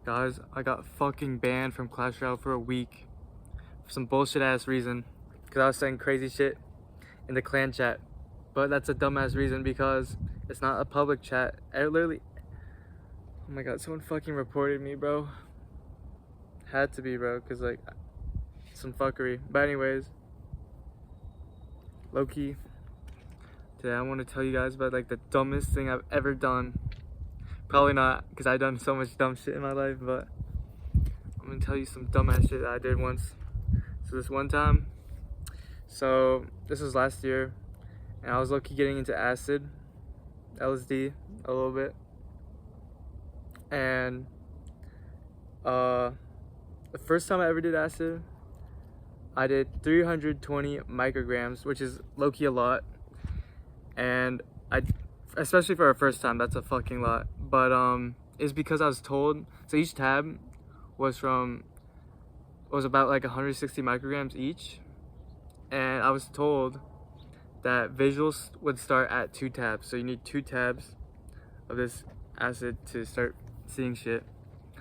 Guys, I got fucking banned from Clash Royale for a week for some bullshit ass reason. Because I was saying crazy shit in the clan chat. But that's a dumbass reason because it's not a public chat. I literally. Oh my god, someone fucking reported me, bro. Had to be, bro. Because, like, some fuckery. But, anyways. Low-key. Today I want to tell you guys about, like, the dumbest thing I've ever done. Probably not, because I've done so much dumb shit in my life, but I'm gonna tell you some dumbass shit that I did once. So this one time, this was last year, and I was low-key getting into acid, LSD, a little bit. And the first time I ever did acid, I did 320 micrograms, which is low-key a lot. And especially for our first time, that's a fucking lot. But it's because I was told, so each tab was about like 160 micrograms each, and I was told that visuals would start at 2 tabs, so you need 2 tabs of this acid to start seeing shit.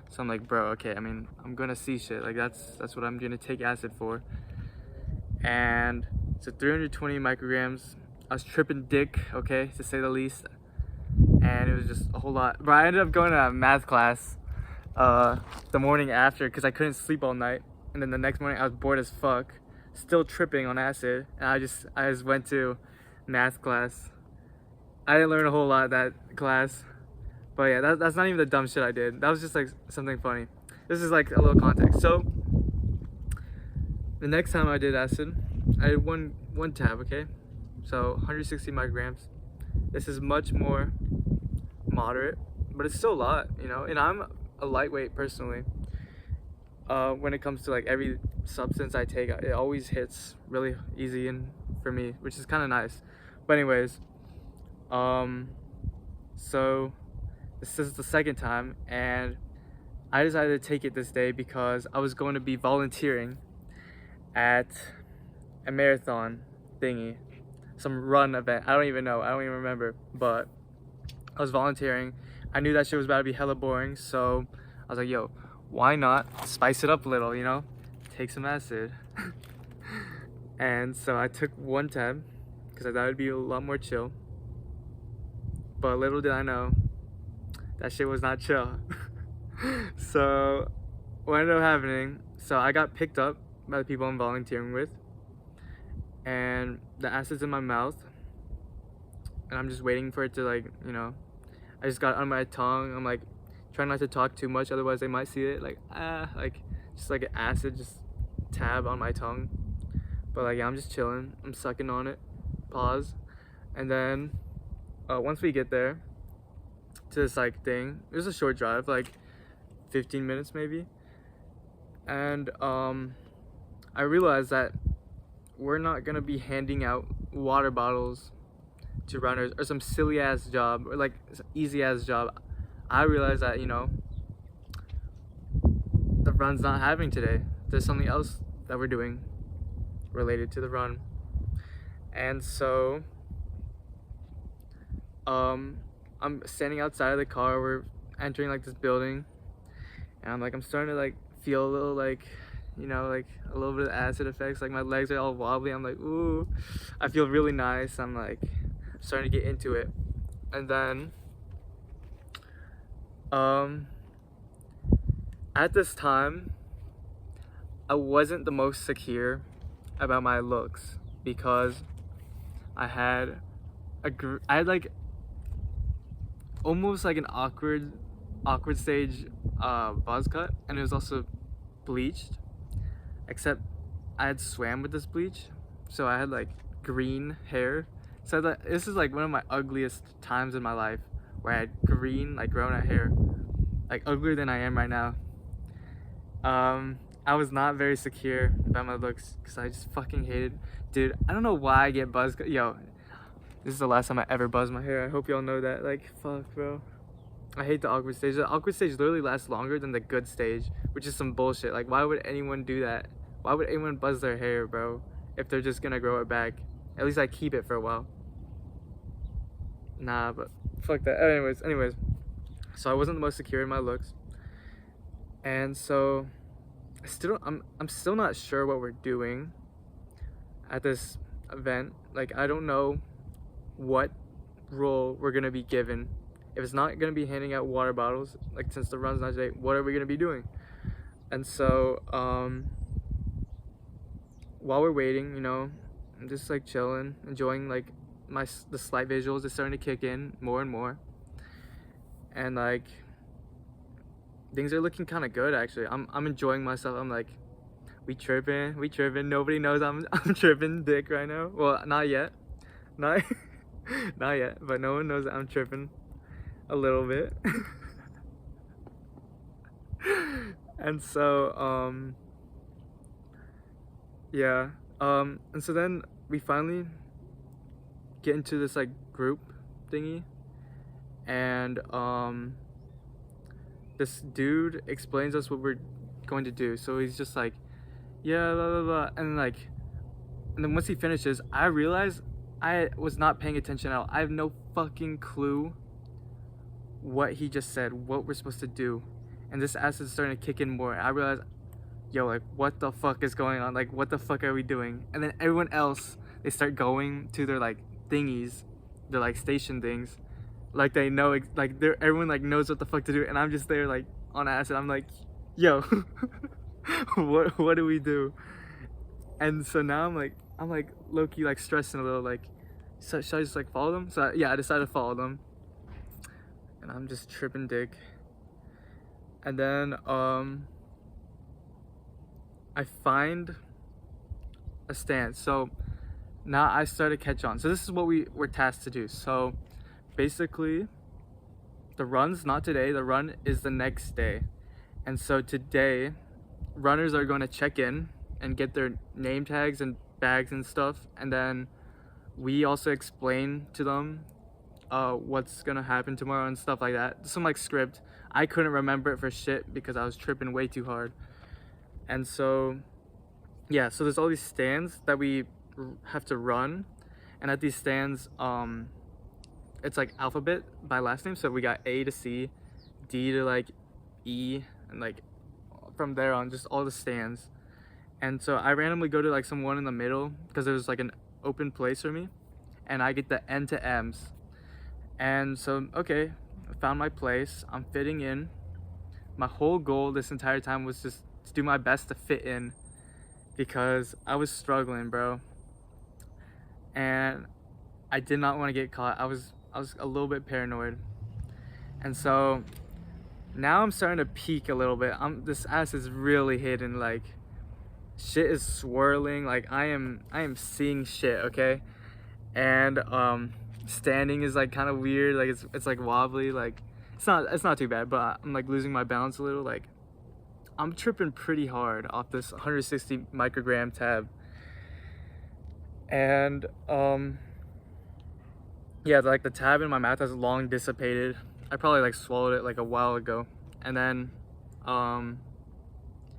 So I'm like, bro, okay, I mean, I'm gonna see shit, like that's what I'm gonna take acid for. And so 320 micrograms, I was tripping dick, okay, to say the least, and it was just a whole lot. But I ended up going to a math class the morning after because I couldn't sleep all night, and then the next morning I was bored as fuck, still tripping on acid, and I just went to math class. I didn't learn a whole lot that class, but yeah, that's not even the dumb shit I did. That was just like something funny. This is like a little context. So the next time I did acid, I did one tab, okay? So 160 micrograms. This is much more moderate, but it's still a lot, you know? And I'm a lightweight personally. When it comes to like every substance I take, it always hits really easy and for me, which is kind of nice. But anyways, so this is the second time, and I decided to take it this day because I was going to be volunteering at a marathon thingy, some run event. I don't even remember, but I was volunteering. I knew that shit was about to be hella boring, so I was like, yo, why not spice it up a little, you know? Take some acid. And so I took 1 tab because I thought it'd be a lot more chill. But little did I know, that shit was not chill. So what ended up happening, so I got picked up by the people I'm volunteering with, and the acid's in my mouth, and I'm just waiting for it to, like, you know, I just got it on my tongue. I'm like trying not to talk too much, otherwise they might see it, like just like an acid just tab on my tongue. But like, yeah, I'm just chilling, I'm sucking on it, pause. And then once we get there to this like thing, it was a short drive, like 15 minutes maybe, and I realized that we're not gonna be handing out water bottles to runners or some silly ass job or like easy ass job. I realized that, you know, the run's not happening today. There's something else that we're doing related to the run. And so I'm standing outside of the car, we're entering like this building, and I'm starting to like feel a little, like, you know, like a little bit of acid effects, like my legs are all wobbly. I'm like, ooh, I feel really nice. I'm like starting to get into it. And then at this time I wasn't the most secure about my looks because I had like almost like an awkward stage buzz cut, and it was also bleached, except I had swam with this bleach, so I had like green hair. So this is like one of my ugliest times in my life, where I had green, like grown out hair, like uglier than I am right now. I was not very secure about my looks because I just fucking hated, dude, I don't know why I get buzz cut. Yo, this is the last time I ever buzzed my hair. I hope y'all know that. Like, fuck, bro. I hate the awkward stage. The awkward stage literally lasts longer than the good stage, which is some bullshit. Like, why would anyone do that? Why would anyone buzz their hair, bro, if they're just gonna grow it back? At least I keep it for a while. Nah, but fuck that. Anyways. So I wasn't the most secure in my looks. And so I'm still not sure what we're doing at this event. Like, I don't know what role we're gonna be given. If it's not gonna be handing out water bottles, like since the run's not today, what are we gonna be doing? And so while we're waiting, you know, I'm just like chilling, enjoying like the slight visuals is starting to kick in more and more, and like things are looking kind of good actually. I'm enjoying myself. I'm like, we tripping. Nobody knows I'm tripping dick right now. Well, not yet, not not yet, but no one knows that I'm tripping a little bit. And so yeah, and so then we finally get into this like group thingy, and this dude explains us what we're going to do. So he's just like, yeah, blah blah blah, and then once he finishes, I realize I was not paying attention at all. I have no fucking clue what he just said, what we're supposed to do, and this acid's starting to kick in more. I realize, yo, like, what the fuck is going on? Like, what the fuck are we doing? And then everyone else, they start going to their like thingies, their like station things, like they know, like they're everyone like knows what the fuck to do, and I'm just there like on acid. I'm like, yo, what do we do? And so now I'm like low-key like stressing a little, like, so should I just like follow them? So yeah, I decided to follow them, and I'm just tripping dick. And then I find a stand. So now I start to catch on. So this is what we were tasked to do. So basically, the run's not today, the run is the next day. And so today, runners are going to check in and get their name tags and bags and stuff, and then we also explain to them what's gonna happen tomorrow and stuff like that. Some like script. I couldn't remember it for shit because I was tripping way too hard. And so yeah, so there's all these stands that we have to run, and at these stands it's like alphabet by last name. So we got A to C, D to like E, and like from there on just all the stands. And so I randomly go to like some one in the middle because there was like an open place for me, and I get the N to M's. And so okay, I found my place, I'm fitting in. My whole goal this entire time was just to do my best to fit in, because I was struggling, bro, and I did not want to get caught. I was a little bit paranoid. And so now I'm starting to peak a little bit. This ass is really hidden, like shit is swirling, like I am seeing shit, okay? And standing is like kind of weird, like it's like wobbly, like it's not too bad, but I'm like losing my balance a little. Like I'm tripping pretty hard off this 160 microgram tab. And yeah, like the tab in my mouth has long dissipated. I probably like swallowed it like a while ago. And then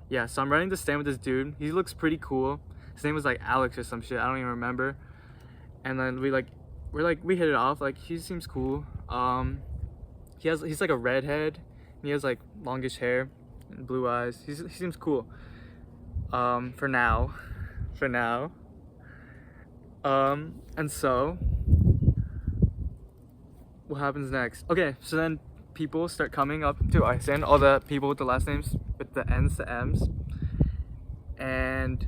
yeah, so I'm running the stand with this dude. He looks pretty cool. His name was like Alex or some shit, I don't even remember. And then we hit it off. Like he seems cool. He's like a redhead, and he has like longish hair and blue eyes. He seems cool. For now. And so what happens next? Okay, so then people start coming up to our stand, all the people with the last names with the N's to M's, and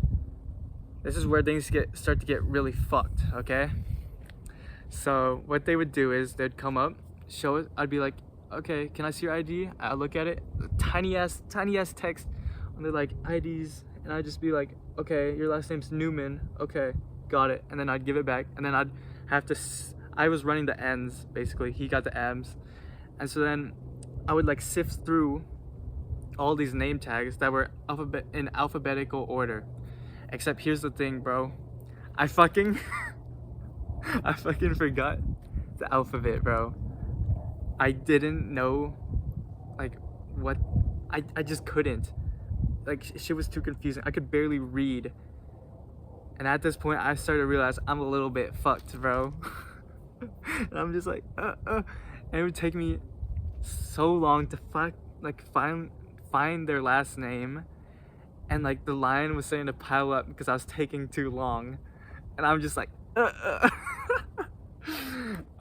this is where things start to get really fucked, okay? So what they would do is they'd come up, show it. I'd be like, okay, can I see your ID? I'd look at it, tiny ass text on their like IDs, and I'd just be like, okay, your last name's Newman, okay, got it. And then I'd give it back, and then I'd have to I was running the N's basically, he got the M's. And so then I would like sift through all these name tags that were in alphabetical order. Except here's the thing, bro, I fucking forgot the alphabet, bro. I didn't know like what, I just couldn't, like shit was too confusing. I could barely read, and at this point I started to realize I'm a little bit fucked, bro. And I'm just like and it would take me so long to find find their last name, and like the line was starting to pile up because I was taking too long, and I'm just like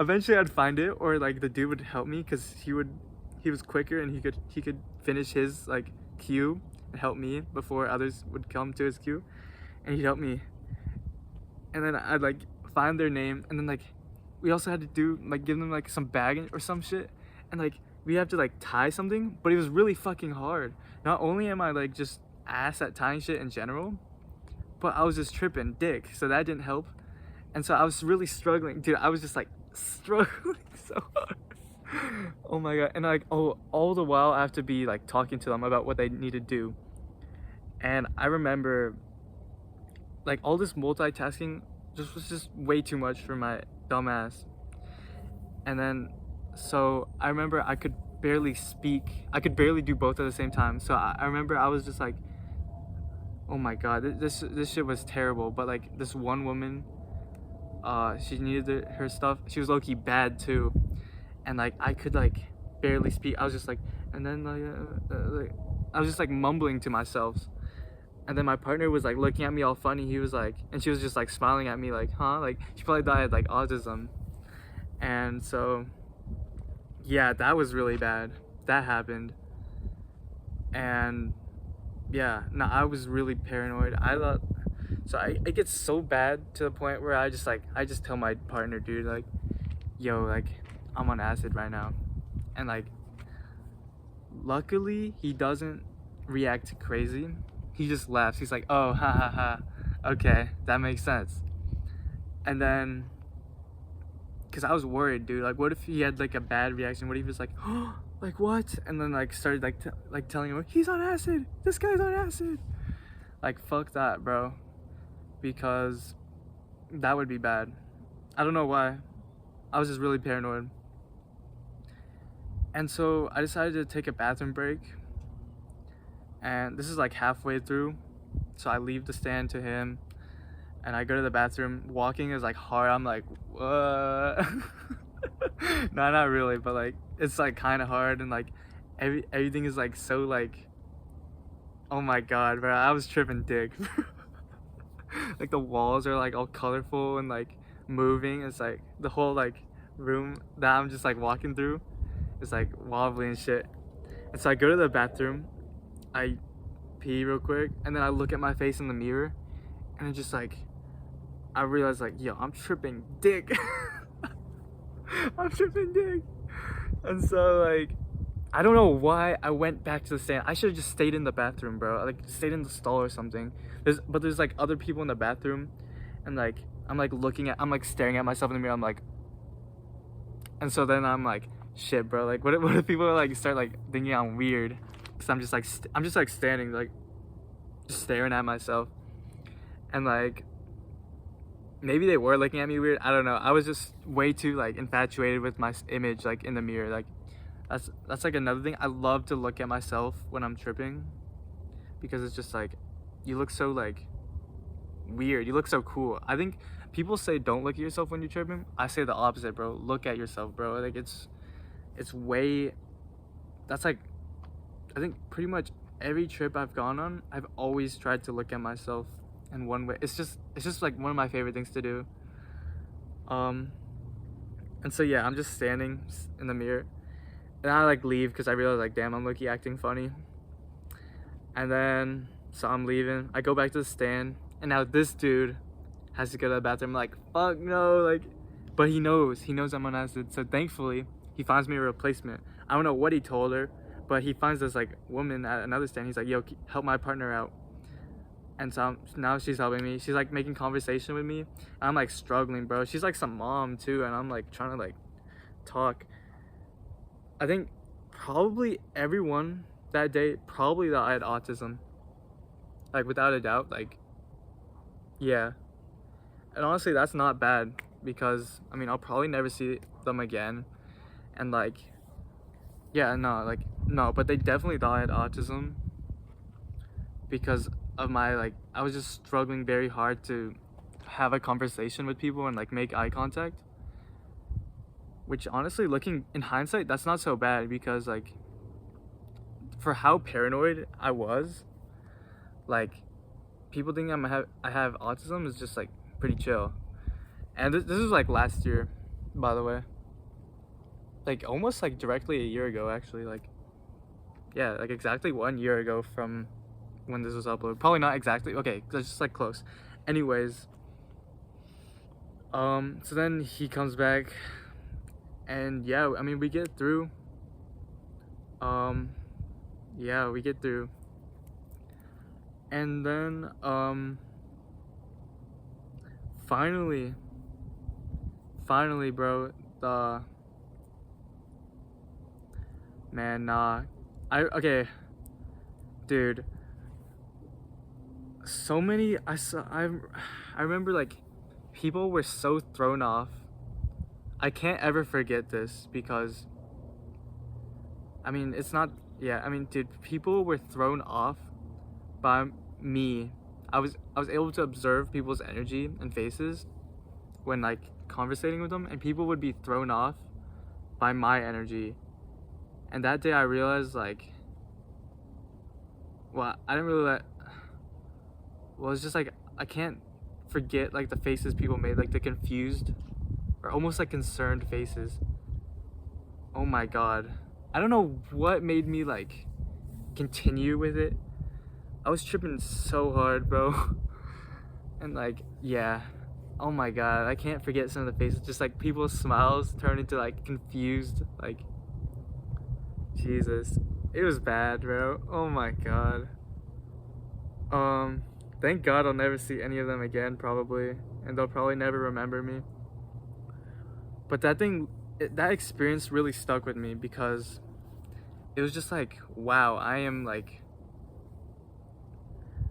eventually I'd find it, or like the dude would help me because he was quicker and he could finish his like queue and help me before others would come to his queue, and he'd help me. And then I'd like find their name, and then like we also had to do like give them like some bag or some shit, and like we have to like tie something, but it was really fucking hard. Not only am I like just ass at tying shit in general, but I was just tripping dick, so that didn't help. And so I was really struggling, dude. I was just like struggling so hard. Oh my god. And like all the while I have to be like talking to them about what they need to do. And I remember like all this multitasking just was just way too much for my dumb ass. And then so I remember I could barely speak. I could barely do both at the same time. So I remember I was just like, oh my god, this shit was terrible. But like this one woman, she needed her stuff. She was low-key bad too, and like I could like barely speak. I was just like, and then like I was just like mumbling to myself. And then my partner was like looking at me all funny. He was like, and she was just like smiling at me like, huh? Like she probably thought I had like autism. And so yeah, that was really bad. That happened. And yeah, no, I was really paranoid. I thought, so it gets so bad to the point where I just tell my partner, dude, like, yo, like I'm on acid right now. And like luckily he doesn't react crazy. He just laughs. He's like, oh, ha ha ha, okay, that makes sense. And then because I was worried, dude, like what if he had like a bad reaction? What if he was like, oh, like what? And then like started like telling him he's on acid, this guy's on acid. Like fuck that, bro, because that would be bad. I don't know why. I was just really paranoid. And so I decided to take a bathroom break, and this is like halfway through. So I leave the stand to him and I go to the bathroom. Walking is like hard. I'm like, what? No, not really, but like it's like kind of hard, and like everything is like so like, oh my god, bro, I was tripping dick. Like the walls are like all colorful and like moving. It's like the whole like room that I'm just like walking through is like wobbly and shit. And so I go to the bathroom, I pee real quick, and then I look at my face in the mirror, and it just like I realized like, yo, I'm tripping dick. I'm tripping dick. And so like I don't know why I went back to the stand. I should have just stayed in the bathroom, bro. Like stayed in the stall or something. But there's like other people in the bathroom, and like I'm like staring at myself in the mirror. I'm like, and so then I'm like, shit, bro. Like what if people like start like thinking I'm weird? Cause I'm just like standing like just staring at myself, and like maybe they were looking at me weird. I don't know. I was just way too like infatuated with my image like in the mirror. Like that's like another thing. I love to look at myself when I'm tripping, because it's just like you look so like weird. You look so cool. I think people say don't look at yourself when you're tripping. I say the opposite, bro. Look at yourself, bro. Like it's way, that's like, I think pretty much every trip I've gone on, I've always tried to look at myself in one way. It's just like one of my favorite things to do. And so yeah, I'm just standing in the mirror, and I like leave because I realize like, damn, I'm low-key acting funny. And then so I'm leaving. I go back to the stand, and now this dude has to go to the bathroom. I'm like, fuck no, like, but he knows I'm on acid. So thankfully he finds me a replacement. I don't know what he told her, but he finds this like woman at another stand. He's like, yo, help my partner out. And so now she's helping me. She's like making conversation with me. I'm like struggling, bro. She's like some mom too, and I'm like trying to like talk. I think probably everyone that day probably thought I had autism, like without a doubt. Like yeah, and honestly that's not bad, because I mean I'll probably never see them again, and like yeah, no, but they definitely thought I had autism because of my like, I was just struggling very hard to have a conversation with people and like make eye contact, which honestly, looking in hindsight, that's not so bad, because like for how paranoid I was, like people thinking I have autism is just like pretty chill. And this was like last year, by the way. Like almost like directly a year ago, actually. Like, yeah, like exactly 1 year ago from when this was uploaded. Probably not exactly. Okay, that's just like close. Anyways, so then he comes back, and yeah, I mean we get through. Yeah, we get through. And then finally, bro, the man, okay, dude. So many I remember like people were so thrown off. I can't ever forget this because I mean it's not, yeah, I mean dude, people were thrown off by me. I was able to observe people's energy and faces when like conversating with them, and people would be thrown off by my energy. And that day I realized like, well, I didn't really well, it's just like I can't forget like the faces people made, like the confused or almost like concerned faces. Oh my god. I don't know what made me like continue with it. I was tripping so hard, bro. And like, yeah. Oh my god, I can't forget some of the faces. Just like people's smiles turn into like confused, like Jesus. It was bad, bro. Oh my god. Thank God I'll never see any of them again, probably, and they'll probably never remember me. But that experience really stuck with me because it was just like, wow, I am like,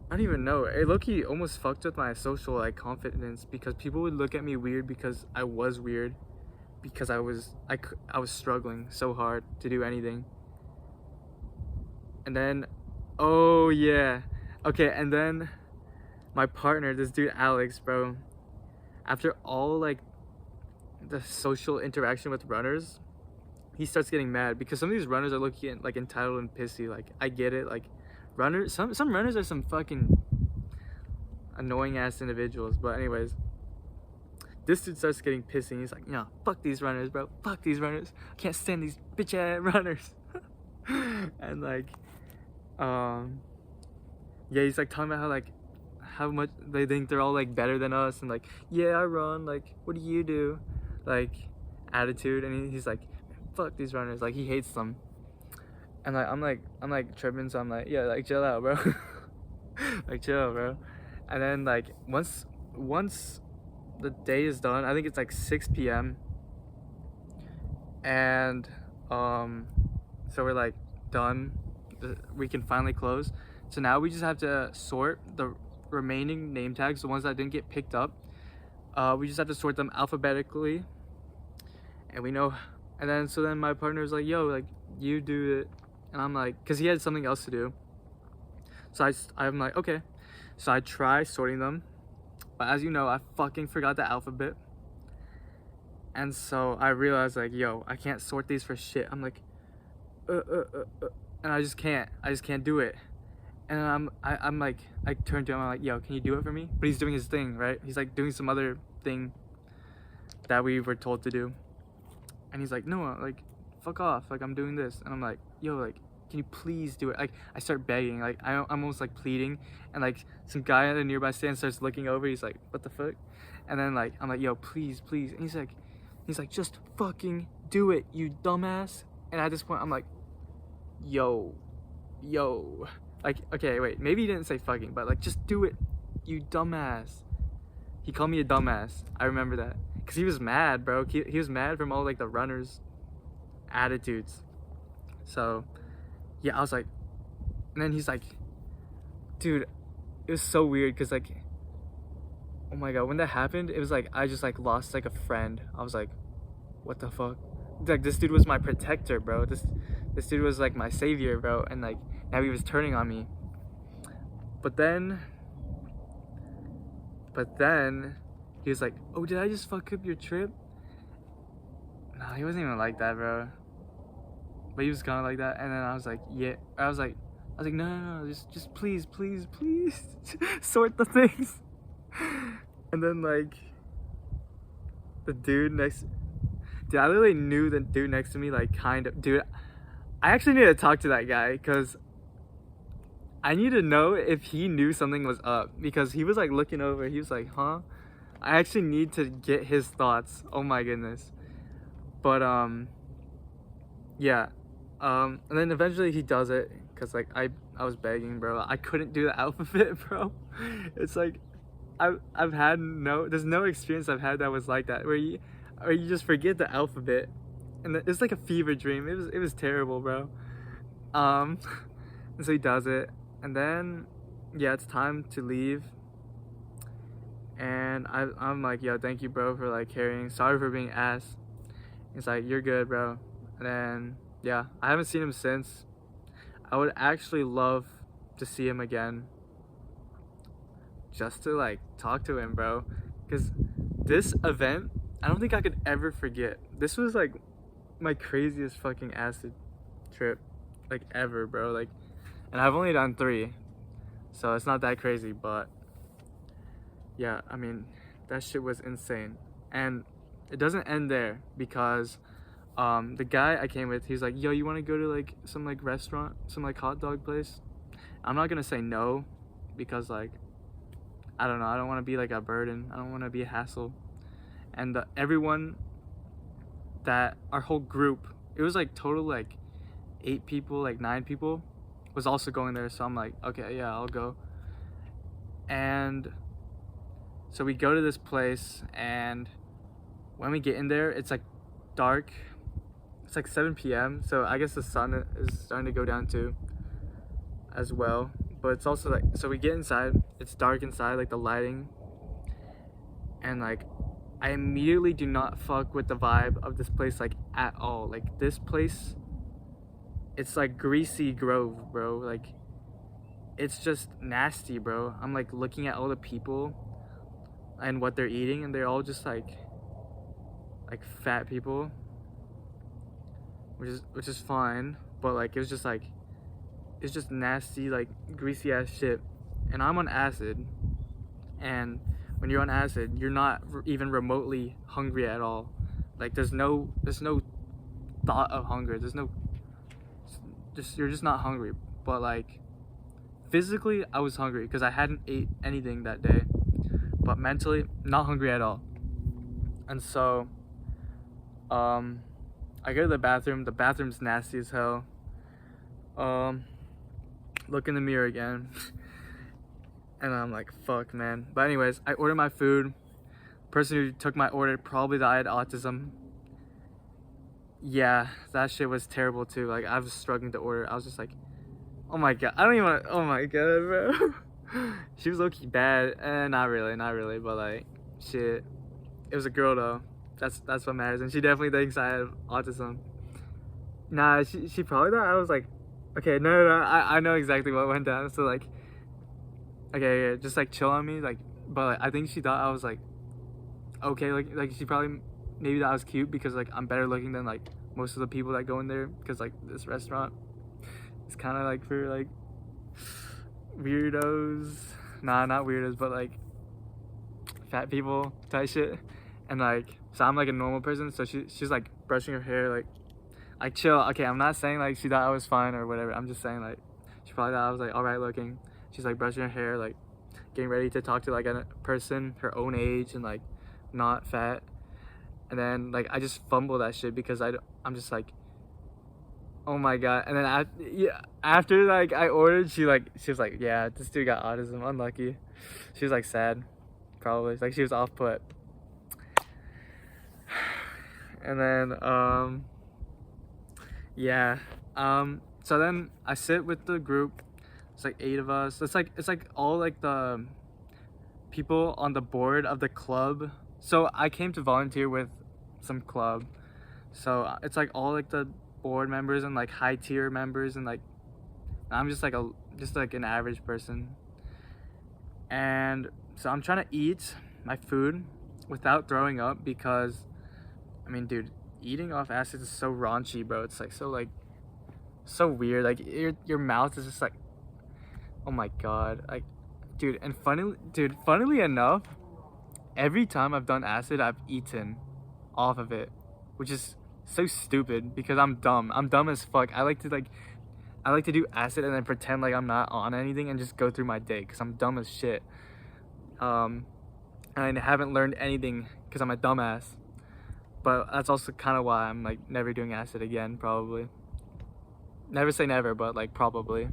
I don't even know. It low-key almost fucked with my social like confidence because people would look at me weird because I was weird, because I was struggling so hard to do anything. And then, oh yeah, okay, and then my partner, this dude Alex, bro, after all like the social interaction with runners, he starts getting mad because some of these runners are looking like entitled and pissy. Like I get it, like runners, some runners are some fucking annoying ass individuals. But anyways, this dude starts getting pissy and he's like, no, fuck these runners, bro, fuck these runners, I can't stand these bitch ass runners. And like yeah, he's like talking about how much they think they're all like better than us, and like, yeah, I run, like what do you do, like attitude. And he's like, fuck these runners, like he hates them. And like I'm like tripping, so I'm like, yeah, like chill out, bro. Like chill, bro. And then like once the day is done, I think it's like 6 p.m. and so we're like done, we can finally close. So now we just have to sort the remaining name tags, the ones that didn't get picked up. We just have to sort them alphabetically, and we know. And then so then my partner's like, yo, like you do it. And I'm like, because he had something else to do, so I'm like, okay. So I try sorting them, but as you know, I fucking forgot the alphabet. And so I realized like, yo, I can't sort these for shit. I'm like, and I just can't do it. And I'm like, I turn to him, I'm like, yo, can you do it for me? But he's doing his thing, right? He's like doing some other thing that we were told to do. And he's like, no, like, fuck off, like I'm doing this. And I'm like, yo, like, can you please do it? Like I start begging, like I'm almost like pleading. And like some guy at a nearby stand starts looking over, he's like, what the fuck? And then like I'm like, yo, please. And he's like, just fucking do it, you dumbass. And at this point I'm like, yo, like, okay, wait, maybe he didn't say fucking, but like, just do it, you dumbass. He called me a dumbass. I remember that because he was mad, bro. He was mad from all like the runners' attitudes. So yeah, I was like, and then he's like, dude, it was so weird because like, oh my god, when that happened, it was like I just like lost like a friend. I was like, what the fuck? Like this dude was my protector, bro. This dude was like my savior, bro. And like now he was turning on me. But then he was like, oh, did I just fuck up your trip? Nah, he wasn't even like that, bro. but he was kind of like that. And then I was like, yeah, I was like, no, just please, please, please, sort the things. And then like the dude next, dude, I literally knew the dude next to me, like kind of, dude. I actually need to talk to that guy because I need to know if he knew something was up because he was like looking over. He was like, huh? I actually need to get his thoughts. Oh my goodness. But yeah. And then eventually he does it because like I was begging, bro. I couldn't do the alphabet, bro. It's like I've had there's no experience I've had that was like that where you just forget the alphabet, and it's like a fever dream. It was terrible, bro. And so he does it, and then yeah, it's time to leave. And I'm like, yo, thank you, bro, for like carrying. Sorry for being ass. He's like, you're good, bro. And then yeah, I haven't seen him since. I would actually love to see him again, just to like talk to him, bro. Because this event, I don't think I could ever forget. This was like my craziest fucking acid trip, like ever, bro. Like, and I've only done 3, so it's not that crazy. But yeah, I mean, that shit was insane. And it doesn't end there because the guy I came with, he's like, yo, you want to go to like some like restaurant, some like hot dog place? I'm not gonna say no because like I don't know, I don't want to be like a burden, I don't want to be a hassle. And everyone, that our whole group, it was like total like 8 people, like 9 people, was also going there. So I'm like, okay, yeah, I'll go. And so we go to this place, and when we get in there, it's like dark. It's like 7 p.m. So I guess the sun is starting to go down too as well. But it's also like, so we get inside, it's dark inside, like the lighting, and like I immediately do not fuck with the vibe of this place like at all. Like this place, it's like Greasy Grove, bro. Like it's just nasty, bro. I'm like looking at all the people and what they're eating, and they're all just like fat people, which is fine, but like it was just like, it's just nasty, like greasy ass shit. And I'm on acid, and when you're on acid, you're not even remotely hungry at all. Like there's no thought of hunger. There's no, just, you're just not hungry. But like physically, I was hungry because I hadn't ate anything that day, but mentally not hungry at all. And so I go to the bathroom. The bathroom's nasty as hell. Look in the mirror again. And I'm like, fuck, man. But anyways, I order my food. Person who took my order probably died of autism. Yeah, that shit was terrible too. Like I was struggling to order. I was just like, oh my god, I don't even want. Oh my god, bro. She was low-key bad. Not really. But like, shit. It was a girl though. That's what matters. And she definitely thinks I have autism. Nah, she probably thought I was like, okay, no, I know exactly what went down. So like, okay, just like chill on me, like. But like, I think she thought I was like, okay, like she probably maybe thought I was cute because like I'm better looking than like most of the people that go in there, because like this restaurant is kind of like for like weirdos. Nah, not weirdos, but like fat people type shit. And like, so I'm like a normal person, so she's like brushing her hair, like chill. Okay, I'm not saying like she thought I was fine or whatever. I'm just saying like she probably thought I was like alright looking. She's like brushing her hair, like getting ready to talk to like a person her own age and like not fat. And then like I just fumble that shit because I'm just like, oh my god. And then after like I ordered, she was like, yeah, this dude got autism, unlucky. She was like sad, probably, like she was off put. And then yeah, so then I sit with the group. It's like 8 of us. It's like all like the people on the board of the club. So I came to volunteer with some club, so it's like all like the board members and like high tier members, and like I'm just like an average person. And so I'm trying to eat my food without throwing up because I mean, dude, eating off acid is so raunchy, bro. It's like so like so weird. Like your mouth is just like, oh my god, like, dude. And funnily enough, every time I've done acid, I've eaten off of it, which is so stupid because I'm dumb. I'm dumb as fuck. I like to do acid and then pretend like I'm not on anything and just go through my day because I'm dumb as shit. And I haven't learned anything because I'm a dumbass. But that's also kind of why I'm like never doing acid again, probably. Never say never, but like probably.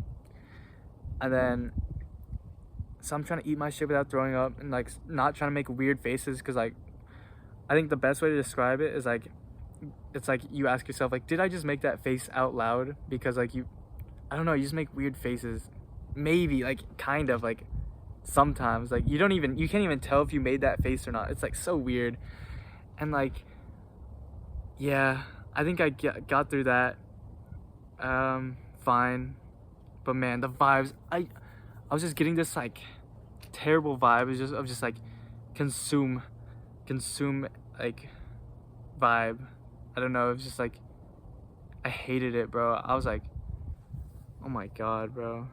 And then, so I'm trying to eat my shit without throwing up and like not trying to make weird faces because like, I think the best way to describe it is like, it's like you ask yourself like, did I just make that face out loud? Because like I don't know, you just make weird faces. Maybe, like kind of like sometimes like you can't even tell if you made that face or not. It's like so weird. And like, yeah, I think I got through that fine. But man, the vibes, I was just getting this like terrible vibe of just like consume like vibe. I don't know, it was just like I hated it, bro. I was like, oh my god, bro.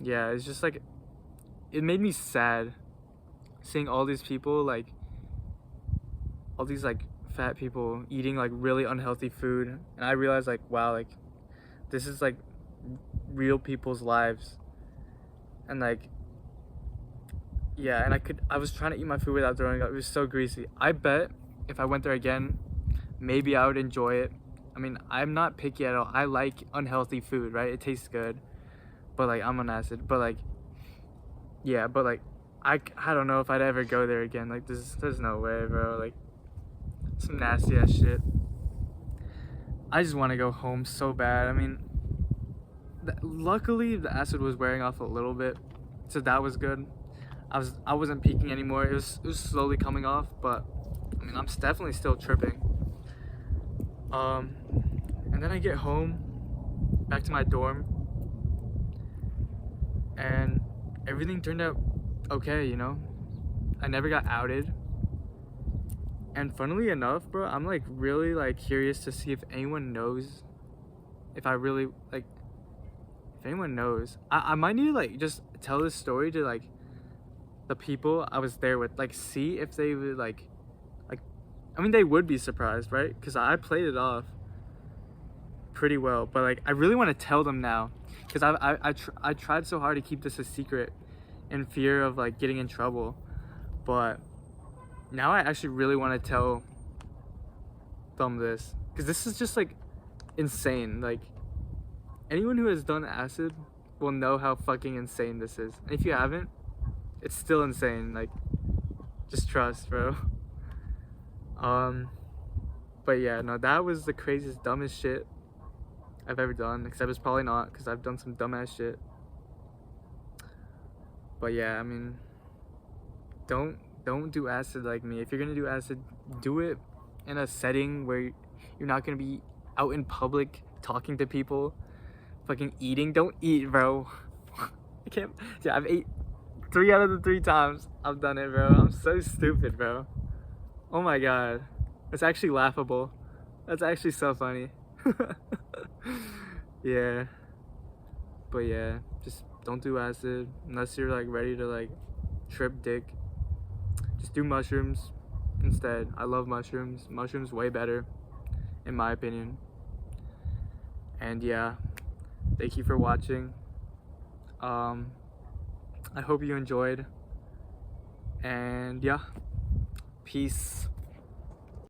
Yeah, it's just like it made me sad seeing all these people, like all these like fat people eating like really unhealthy food, and I realized like, wow, like this is like real people's lives. And like, yeah, and I was trying to eat my food without throwing up. It was so greasy. I bet if I went there again, maybe I would enjoy it. I mean, I'm not picky at all. I like unhealthy food, right? It tastes good. But like, I'm on acid. But like, yeah, but like, I don't know if I'd ever go there again. Like, there's no way, bro. Like, some nasty ass shit. I just want to go home so bad. I mean, luckily the acid was wearing off a little bit, so that was good. I wasn't peaking anymore. It was slowly coming off, but I mean, I'm definitely still tripping. And then I get home, back to my dorm, and everything turned out okay, you know? I never got outed. And funnily enough, bro, I'm like really like curious to see if anyone knows, if I really like, if anyone knows. I might need to like just tell this story to like the people I was there with, like see if they would like, I mean, they would be surprised, right? Because I played it off pretty well, but like I really want to tell them now, because I tried so hard to keep this a secret in fear of like getting in trouble, but now I actually really want to tell them this, because this is just like insane. Like anyone who has done acid will know how fucking insane this is, and if you haven't, it's still insane. Like, just trust, bro. But yeah, no, that was the craziest, dumbest shit I've ever done, except it's probably not, because I've done some dumbass shit. But yeah, I mean, don't do acid like me. If you're gonna do acid, do it in a setting where you're not gonna be out in public talking to people, fucking eating. Don't eat, bro. I can't. Yeah, I've ate 3 out of the 3 times I've done it, bro. I'm so stupid, bro. Oh my god, it's actually laughable. That's actually so funny. Yeah, but yeah, just don't do acid unless you're like ready to like trip dick. Just do mushrooms instead. I love mushrooms. Mushrooms way better, in my opinion. And yeah, thank you for watching. I hope you enjoyed, and yeah, peace.